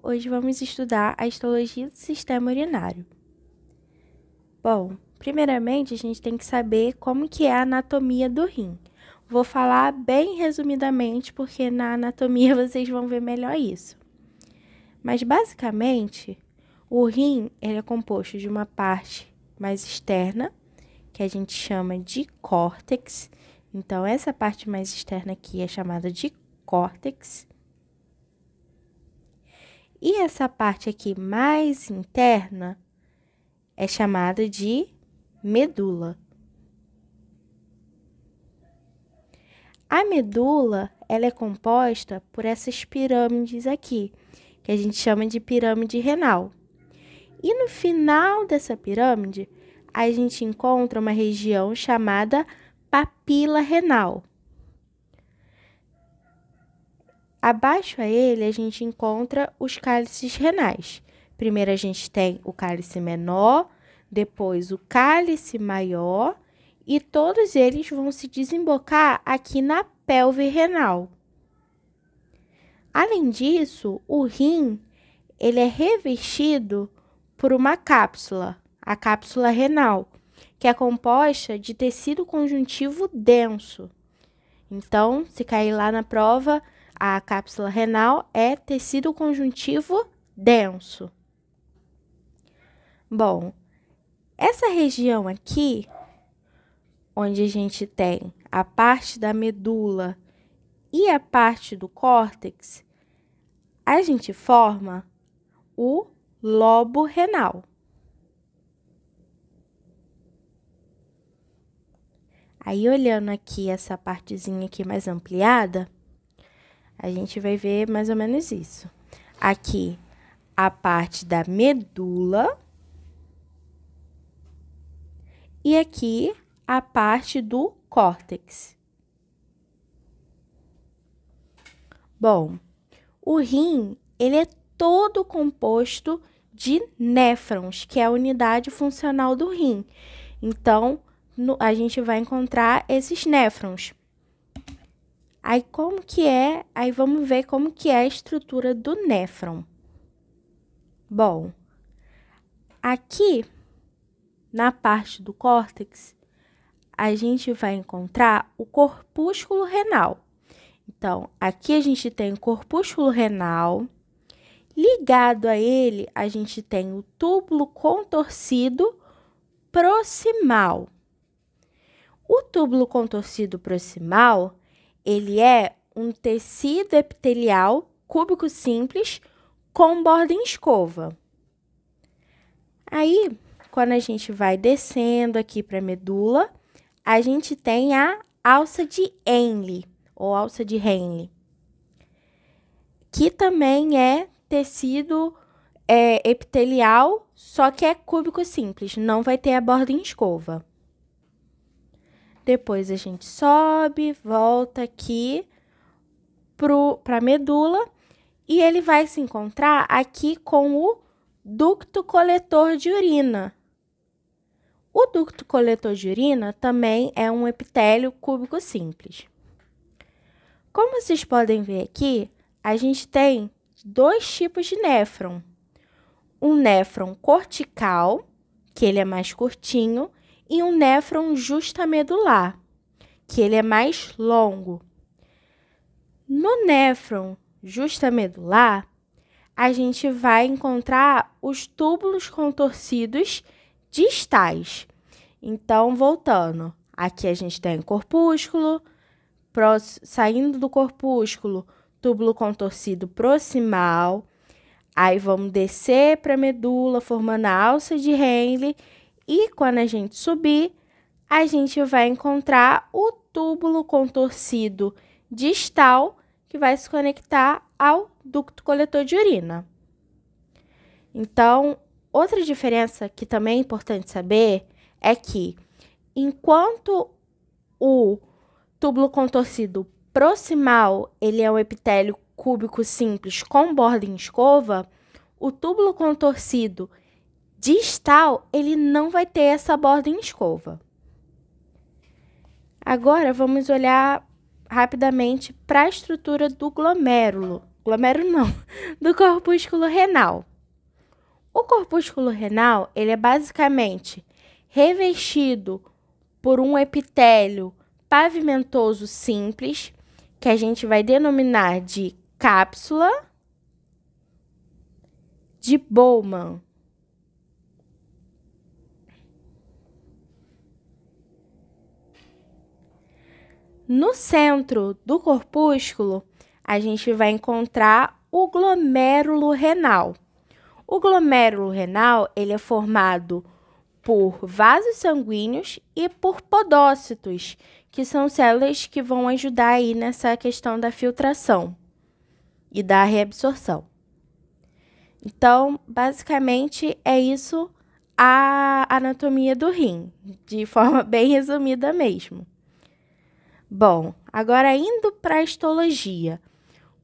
hoje vamos estudar a histologia do sistema urinário. Bom, primeiramente a gente tem que saber como que é a anatomia do rim. Vou falar bem resumidamente, porque na anatomia vocês vão ver melhor isso. Mas basicamente, o rim ele é composto de uma parte mais externa, que a gente chama de córtex. Então, essa parte mais externa aqui é chamada de córtex. E essa parte aqui mais interna é chamada de medula. A medula, ela é composta por essas pirâmides aqui, que a gente chama de pirâmide renal. E no final dessa pirâmide, a gente encontra uma região chamada papila renal. Abaixo a ele, a gente encontra os cálices renais. Primeiro, a gente tem o cálice menor, depois o cálice maior, e todos eles vão se desembocar aqui na pelve renal. Além disso, o rim, ele é revestido por uma cápsula, a cápsula renal, que é composta de tecido conjuntivo denso. Então, se cair lá na prova, a cápsula renal é tecido conjuntivo denso. Bom, essa região aqui, onde a gente tem a parte da medula e a parte do córtex, a gente forma o lobo renal. Aí, olhando aqui essa partezinha aqui mais ampliada, a gente vai ver mais ou menos isso. Aqui, a parte da medula. E aqui, a parte do córtex. Bom, o rim, ele é todo composto de néfrons, que é a unidade funcional do rim. Então, a gente vai encontrar esses néfrons. Aí, como que é? Aí, vamos ver como que é a estrutura do néfron. Bom, aqui, na parte do córtex, a gente vai encontrar o corpúsculo renal. Então, aqui a gente tem o corpúsculo renal. Ligado a ele, a gente tem o túbulo contorcido proximal. O túbulo contorcido proximal, ele é um tecido epitelial cúbico simples com borda em escova. Aí, quando a gente vai descendo aqui para a medula, a gente tem a alça de Henle, ou alça de Henle, que também é tecido epitelial, só que é cúbico simples, não vai ter a borda em escova. Depois a gente sobe, volta aqui para a medula e ele vai se encontrar aqui com o ducto coletor de urina. O ducto coletor de urina também é um epitélio cúbico simples. Como vocês podem ver aqui, a gente tem dois tipos de néfron. Um néfron cortical, que ele é mais curtinho, e um néfron justamedular, que ele é mais longo. No néfron justamedular, a gente vai encontrar os túbulos contorcidos distais. Então, voltando, aqui a gente tem o corpúsculo, saindo do corpúsculo, túbulo contorcido proximal. Aí, vamos descer para a medula, formando a alça de Henle. E quando a gente subir, a gente vai encontrar o túbulo contorcido distal, que vai se conectar ao ducto coletor de urina. Então, outra diferença que também é importante saber é que, enquanto o túbulo contorcido proximal, ele é um epitélio cúbico simples com borda em escova, o túbulo contorcido distal, ele não vai ter essa borda em escova. Agora, vamos olhar rapidamente para a estrutura do glomérulo. glomérulo não, do corpúsculo renal. O corpúsculo renal, ele é basicamente revestido por um epitélio pavimentoso simples, que a gente vai denominar de cápsula de Bowman. No centro do corpúsculo, a gente vai encontrar o glomérulo renal. O glomérulo renal, ele é formado por vasos sanguíneos e por podócitos, que são células que vão ajudar aí nessa questão da filtração e da reabsorção. Então, basicamente, é isso a anatomia do rim, de forma bem resumida mesmo. Bom, agora indo para a histologia.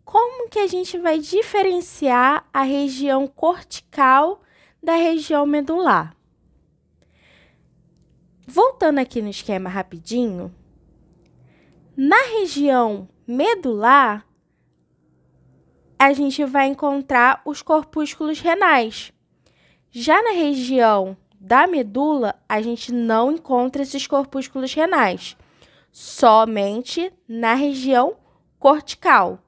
Como que a gente vai diferenciar a região cortical da região medular? Voltando aqui no esquema rapidinho, na região medular, a gente vai encontrar os corpúsculos renais. Já na região da medula, a gente não encontra esses corpúsculos renais, somente na região cortical.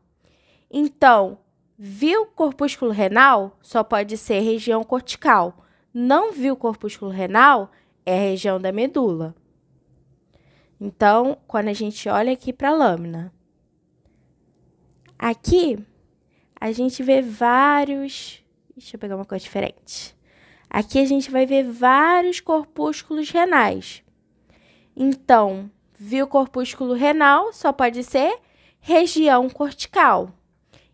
Então, viu corpúsculo renal? Só pode ser região cortical. Não viu corpúsculo renal? É a região da medula. Então, quando a gente olha aqui para a lâmina, aqui a gente vê vários... Deixa eu pegar uma coisa diferente. Aqui a gente vai ver vários corpúsculos renais. Então, viu corpúsculo renal? Só pode ser região cortical.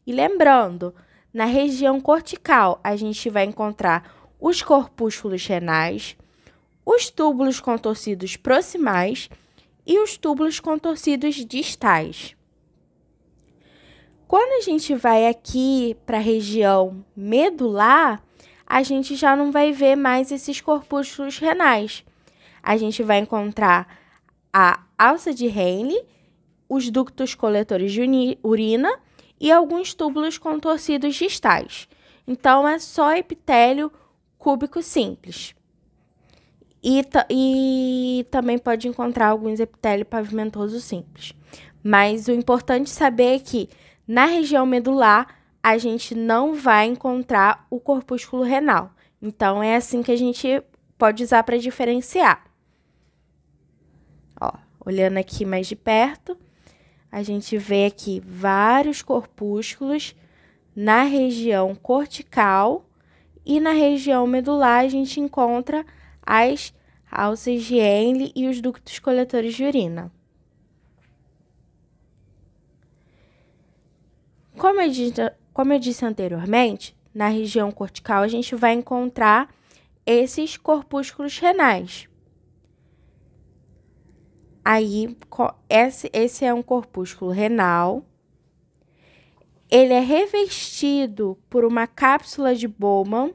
E lembrando, na região cortical, a gente vai encontrar os corpúsculos renais, os túbulos contorcidos proximais e os túbulos contorcidos distais. Quando a gente vai aqui para a região medular, a gente já não vai ver mais esses corpúsculos renais. A gente vai encontrar a alça de Henle, os ductos coletores de urina e alguns túbulos contorcidos distais. Então, é só epitélio cúbico simples. E também pode encontrar alguns epitélio pavimentoso simples. Mas o importante saber é que na região medular, a gente não vai encontrar o corpúsculo renal. Então, é assim que a gente pode usar para diferenciar. Ó, olhando aqui mais de perto, a gente vê aqui vários corpúsculos na região cortical e na região medular a gente encontra as alças de Henle e os ductos coletores de urina. Como eu disse anteriormente, na região cortical a gente vai encontrar esses corpúsculos renais. Aí, esse é um corpúsculo renal. Ele é revestido por uma cápsula de Bowman,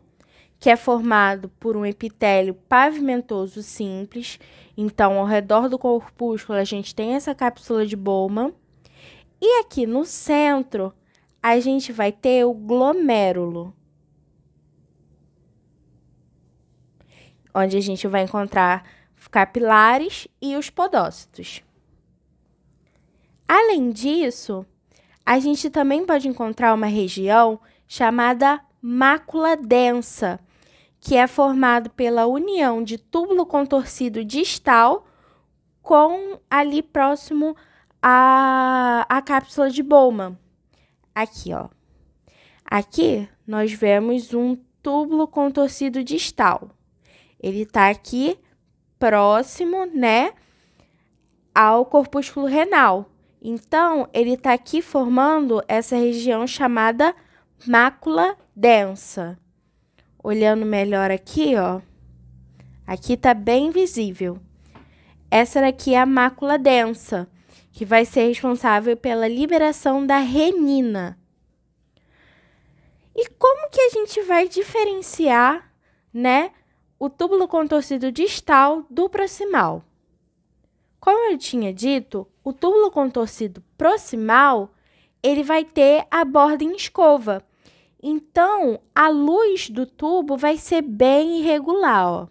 que é formado por um epitélio pavimentoso simples. Então, ao redor do corpúsculo, a gente tem essa cápsula de Bowman. E aqui no centro, a gente vai ter o glomérulo, onde a gente vai encontrar capilares e os podócitos. Além disso, a gente também pode encontrar uma região chamada mácula densa, que é formado pela união de túbulo contorcido distal com ali próximo à cápsula de Bowman. Aqui, ó. Aqui nós vemos um túbulo contorcido distal. Ele está aqui próximo, né, ao corpúsculo renal. Então, ele está aqui formando essa região chamada mácula densa. Olhando melhor aqui, ó, aqui está bem visível. Essa daqui é a mácula densa, que vai ser responsável pela liberação da renina. E como que a gente vai diferenciar, né, o túbulo contorcido distal do proximal? Como eu tinha dito, o túbulo contorcido proximal, ele vai ter a borda em escova. Então, a luz do tubo vai ser bem irregular, ó.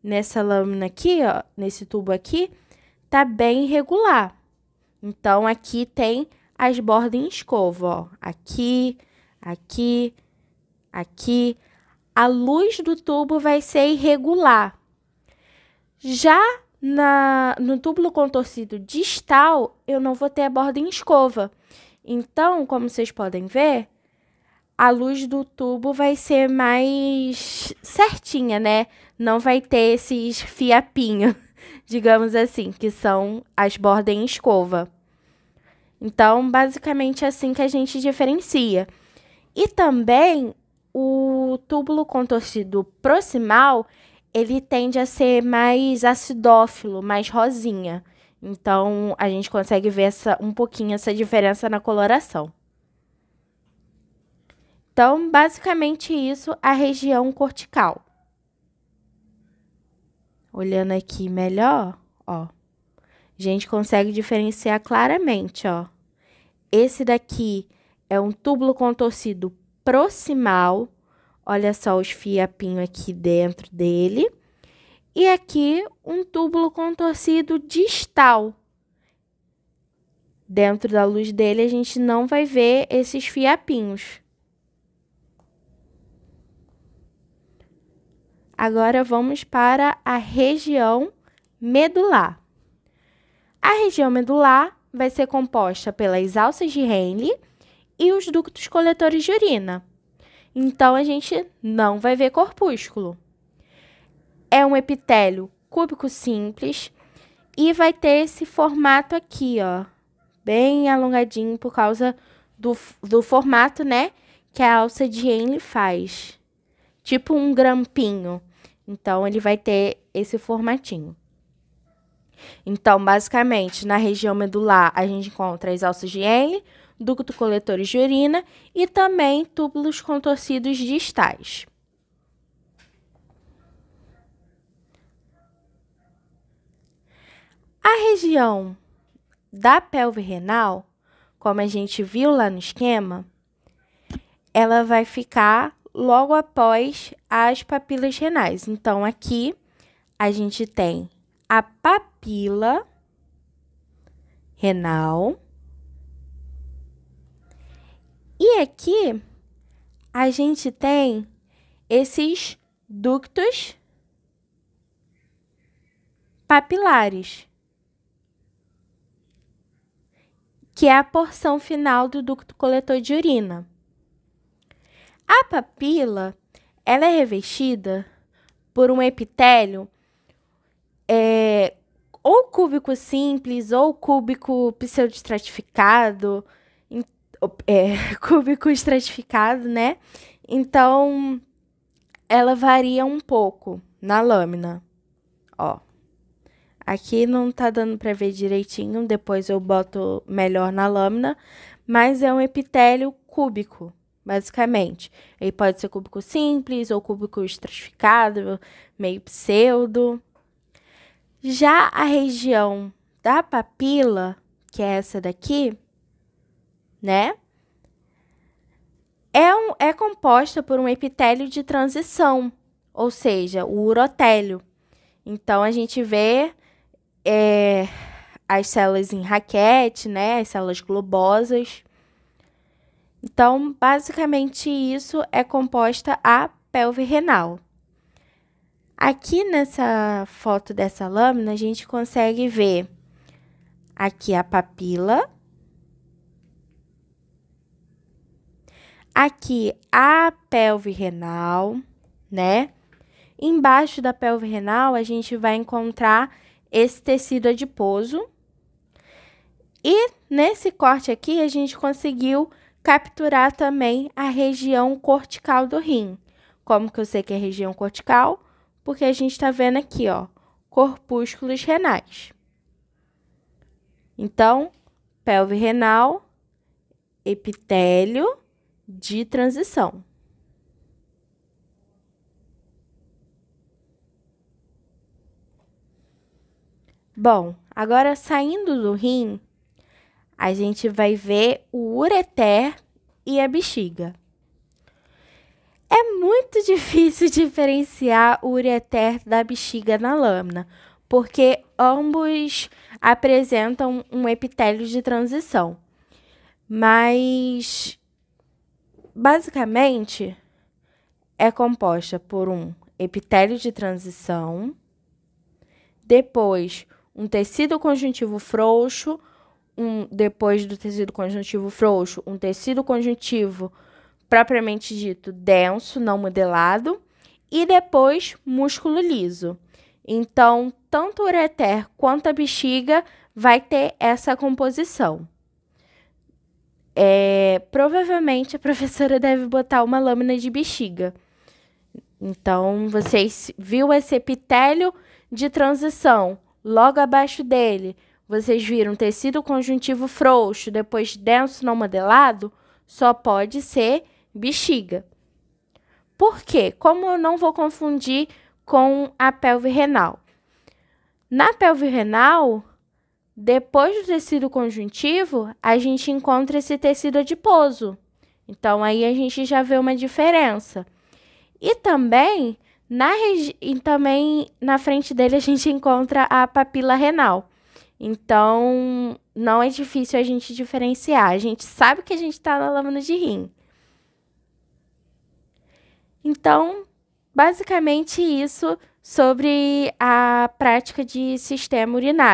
Nessa lâmina aqui, ó, nesse tubo aqui, tá bem irregular. Então, aqui tem as bordas em escova, ó. Aqui, aqui, aqui. A luz do tubo vai ser irregular. Já no túbulo contorcido distal, eu não vou ter a borda em escova. Então, como vocês podem ver, a luz do tubo vai ser mais certinha, né? Não vai ter esses fiapinhos, digamos assim, que são as bordas em escova. Então, basicamente, é assim que a gente diferencia. E também, o túbulo contorcido proximal, ele tende a ser mais acidófilo, mais rosinha. Então, a gente consegue ver um pouquinho essa diferença na coloração. Então, basicamente isso, a região cortical. Olhando aqui melhor, ó, a gente consegue diferenciar claramente, ó. Esse daqui é um túbulo contorcido proximal. Olha só os fiapinhos aqui dentro dele. E aqui, um túbulo contorcido distal. Dentro da luz dele, a gente não vai ver esses fiapinhos. Agora, vamos para a região medular. A região medular vai ser composta pelas alças de Henle e os ductos coletores de urina. Então, a gente não vai ver corpúsculo. É um epitélio cúbico simples e vai ter esse formato aqui, ó, bem alongadinho por causa do formato, né, que a alça de Henle faz. Tipo um grampinho. Então, ele vai ter esse formatinho. Então, basicamente, na região medular, a gente encontra as alças de Henle, ducto coletores de urina e também túbulos contorcidos distais. A região da pelve renal, como a gente viu lá no esquema, ela vai ficar logo após as papilas renais. Então, aqui a gente tem a papila renal. E aqui a gente tem esses ductos papilares, que é a porção final do ducto coletor de urina. A papila, ela é revestida por um epitélio ou cúbico simples ou cúbico pseudoestratificado, cúbico estratificado, né? Então, ela varia um pouco na lâmina, ó. Aqui não tá dando para ver direitinho, depois eu boto melhor na lâmina, mas é um epitélio cúbico, basicamente. Ele pode ser cúbico simples ou cúbico estratificado, meio pseudo. Já a região da papila, que é essa daqui, né? É composta por um epitélio de transição, ou seja, o urotélio. Então, a gente vê as células em raquete, né? As células globosas. Então, basicamente, isso é composta a pelve renal. Aqui nessa foto dessa lâmina, a gente consegue ver aqui a papila. Aqui a pelve renal, né? Embaixo da pelve renal, a gente vai encontrar esse tecido adiposo. E nesse corte aqui, a gente conseguiu capturar também a região cortical do rim. Como que eu sei que é região cortical? Porque a gente está vendo aqui, ó, corpúsculos renais. Então, pelve renal, epitélio de transição. Bom, agora saindo do rim, a gente vai ver o ureter e a bexiga. É muito difícil diferenciar o ureter da bexiga na lâmina, porque ambos apresentam um epitélio de transição. Mas, basicamente, é composta por um epitélio de transição, depois um tecido conjuntivo frouxo, depois do tecido conjuntivo frouxo, um tecido conjuntivo propriamente dito denso, não modelado, e depois músculo liso. Então, tanto o ureter quanto a bexiga vai ter essa composição. Provavelmente a professora deve botar uma lâmina de bexiga. Então, vocês viram esse epitélio de transição, logo abaixo dele, vocês viram tecido conjuntivo frouxo, depois denso não modelado, só pode ser bexiga. Por quê? Como eu não vou confundir com a pelve renal? Na pelve renal, depois do tecido conjuntivo, a gente encontra esse tecido adiposo. Então, aí a gente já vê uma diferença. E também na frente dele a gente encontra a papila renal. Então, não é difícil a gente diferenciar. A gente sabe que a gente está na lâmina de rim. Então, basicamente isso sobre a prática de sistema urinário.